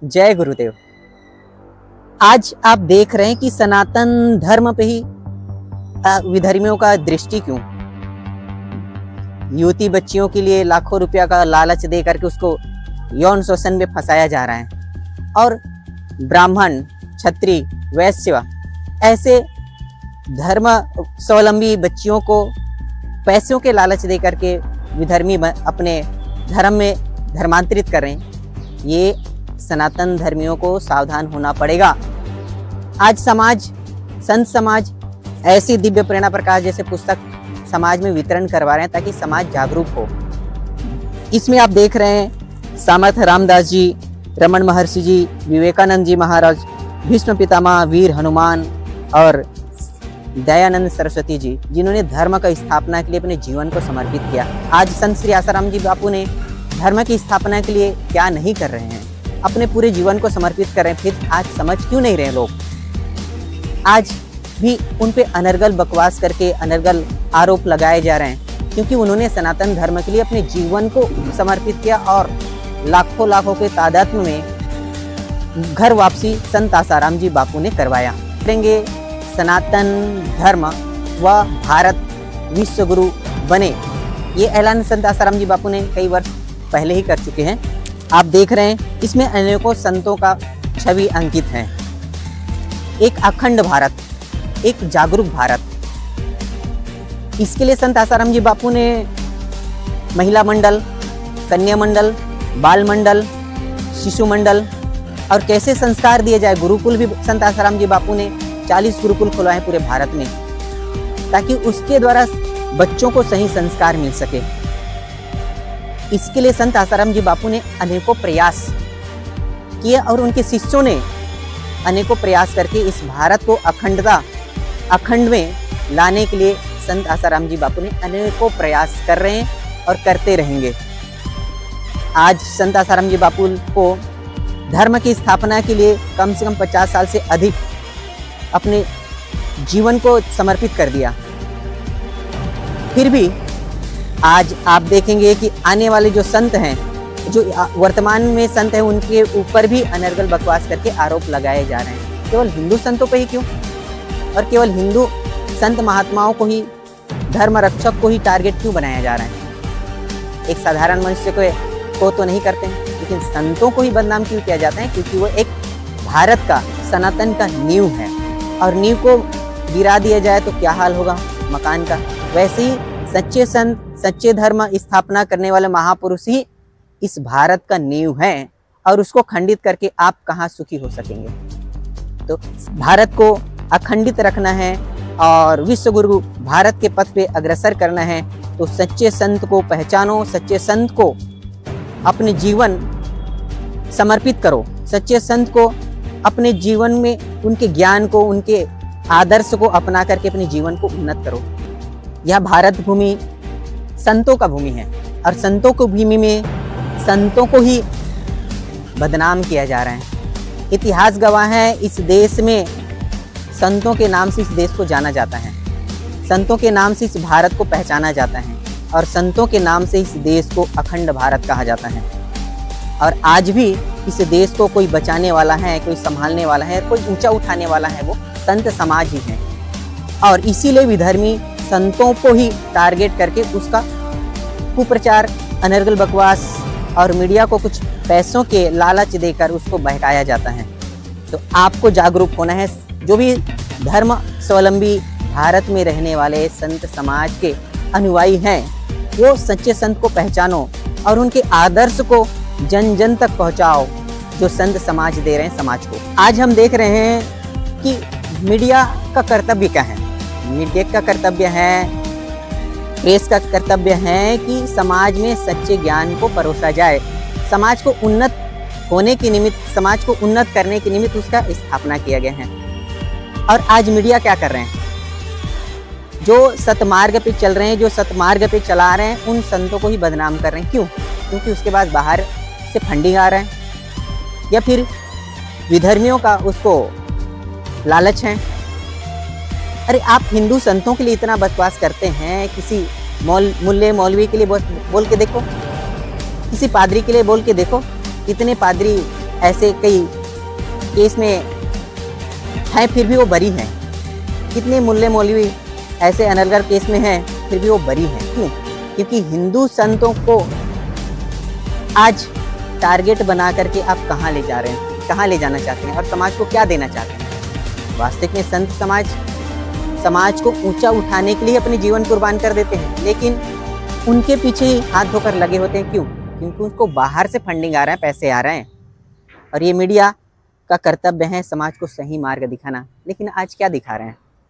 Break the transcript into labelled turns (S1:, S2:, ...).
S1: जय गुरुदेव। आज आप देख रहे हैं कि सनातन धर्म पे ही विधर्मियों का दृष्टि क्यों। युवती बच्चियों के लिए लाखों रुपया का लालच दे करके उसको यौन शोषण में फंसाया जा रहा है और ब्राह्मण, क्षत्रिय, वैश्य ऐसे धर्म स्वावलंबी बच्चियों को पैसों के लालच दे करके विधर्मी अपने धर्म में धर्मांतरित कर रहे हैं। ये सनातन धर्मियों को सावधान होना पड़ेगा। आज समाज, संत समाज ऐसी दिव्य प्रेरणा प्रकाश जैसे पुस्तक समाज में वितरण करवा रहे हैं ताकि समाज जागरूक हो। इसमें आप देख रहे हैं सामर्थ रामदास जी, रमन महर्षि जी, विवेकानंद जी महाराज, भीष्म पितामह, वीर हनुमान और दयानंद सरस्वती जी, जिन्होंने धर्म का स्थापना के लिए अपने जीवन को समर्पित किया। आज संत श्री आसाराम जी बापू ने धर्म की स्थापना के लिए क्या नहीं कर रहे हैं, अपने पूरे जीवन को समर्पित कर रहे हैं। फिर आज समझ क्यों नहीं रहे लोग? आज भी उन पे अनर्गल बकवास करके अनर्गल आरोप लगाए जा रहे हैं, क्योंकि उन्होंने सनातन धर्म के लिए अपने जीवन को समर्पित किया और लाखों लाखों के तादाद में घर वापसी संत आसाराम जी बापू ने करवाया। करेंगे सनातन धर्म व भारत विश्व गुरु बने, ये ऐलान संत आसाराम जी बापू ने कई वर्ष पहले ही कर चुके हैं। आप देख रहे हैं इसमें अनेकों संतों का छवि अंकित है। एक अखंड भारत, एक जागरूक भारत, इसके लिए संत आसाराम जी बापू ने महिला मंडल, कन्या मंडल, बाल मंडल, शिशु मंडल और कैसे संस्कार दिए जाए, गुरुकुल भी संत आसाराम जी बापू ने 40 गुरुकुल खुलवाए पूरे भारत में, ताकि उसके द्वारा बच्चों को सही संस्कार मिल सके। इसके लिए संत आसाराम जी बापू ने अनेकों प्रयास किए और उनके शिष्यों ने अनेकों प्रयास करके इस भारत को अखंड में लाने के लिए संत आसाराम जी बापू ने अनेकों प्रयास कर रहे हैं और करते रहेंगे। आज संत आसाराम जी बापू को धर्म की स्थापना के लिए कम से कम 50 साल से अधिक अपने जीवन को समर्पित कर दिया। फिर भी आज आप देखेंगे कि आने वाले जो संत हैं, जो वर्तमान में संत हैं, उनके ऊपर भी अनर्गल बकवास करके आरोप लगाए जा रहे हैं। केवल हिंदू संतों पे ही क्यों, और केवल हिंदू संत महात्माओं को ही, धर्म रक्षक को ही टारगेट क्यों बनाया जा रहा है? एक साधारण मनुष्य को तो नहीं करते हैं, लेकिन संतों को ही बदनाम क्यों किया जाता है? क्योंकि वो एक भारत का, सनातन का नींव है और नींव को गिरा दिया जाए तो क्या हाल होगा मकान का। वैसे ही सच्चे संत, सच्चे धर्म स्थापना करने वाले महापुरुष ही इस भारत का नींव है और उसको खंडित करके आप कहाँ सुखी हो सकेंगे? तो भारत को अखंडित रखना है और विश्व गुरु भारत के पथ पे अग्रसर करना है, तो सच्चे संत को पहचानो, सच्चे संत को अपने जीवन समर्पित करो, सच्चे संत को अपने जीवन में उनके ज्ञान को, उनके आदर्श को अपना करके अपने जीवन को उन्नत करो। यह भारत भूमि संतों का भूमि है और संतों की भूमि में संतों को ही बदनाम किया जा रहा है। इतिहास गवाह है, इस देश में संतों के नाम से इस देश को जाना जाता है, संतों के नाम से इस भारत को पहचाना जाता है और संतों के नाम से इस देश को अखंड भारत कहा जाता है। और आज भी इस देश को कोई बचाने वाला है, कोई संभालने वाला है, कोई ऊंचा उठाने वाला है, वो संत समाज ही है। और इसीलिए विधर्मी संतों को ही टारगेट करके उसका कुप्रचार, अनर्गल बकवास और मीडिया को कुछ पैसों के लालच देकर उसको बहकाया जाता है। तो आपको जागरूक होना है। जो भी धर्म स्वावलंबी भारत में रहने वाले संत समाज के अनुयायी हैं, वो सच्चे संत को पहचानो और उनके आदर्श को जन जन तक पहुंचाओ, जो संत समाज दे रहे हैं समाज को। आज हम देख रहे हैं कि मीडिया का कर्तव्य क्या है। मीडिया का कर्तव्य है, प्रेस का कर्तव्य है कि समाज में सच्चे ज्ञान को परोसा जाए, समाज को उन्नत होने के निमित्त, समाज को उन्नत करने के निमित्त उसका स्थापना किया गया है। और आज मीडिया क्या कर रहे हैं? जो सतमार्ग पे चल रहे हैं, जो सतमार्ग पे चला रहे हैं, उन संतों को ही बदनाम कर रहे हैं। क्यों? क्योंकि उसके बाद बाहर से फंडिंग आ रहा है या फिर विधर्मियों का उसको लालच है। अरे आप हिंदू संतों के लिए इतना बकवास करते हैं, किसी मुल्ले मौलवी के लिए बोल के देखो, किसी पादरी के लिए बोल के देखो, कितने पादरी ऐसे कई केस में हैं फिर भी वो बरी हैं। कितने मुल्ले मौलवी ऐसे अनलगर केस में हैं फिर भी वो बरी हैं। क्यों? क्योंकि हिंदू संतों को आज टारगेट बना करके आप कहाँ ले जा रहे हैं, कहाँ ले जाना चाहते हैं और समाज को क्या देना चाहते हैं। वास्तविक में संत समाज को ऊंचा उठाने के लिए अपने जीवन कुर्बान कर देते हैं, लेकिन उनके पीछे ही हाथ धोकर लगे होते हैं। क्यों? क्योंकि उनको बाहर से फंडिंग आ रहा है, पैसे आ रहे हैं। और ये मीडिया का कर्तव्य है समाज को सही मार्ग दिखाना, लेकिन आज क्या दिखा रहे हैं?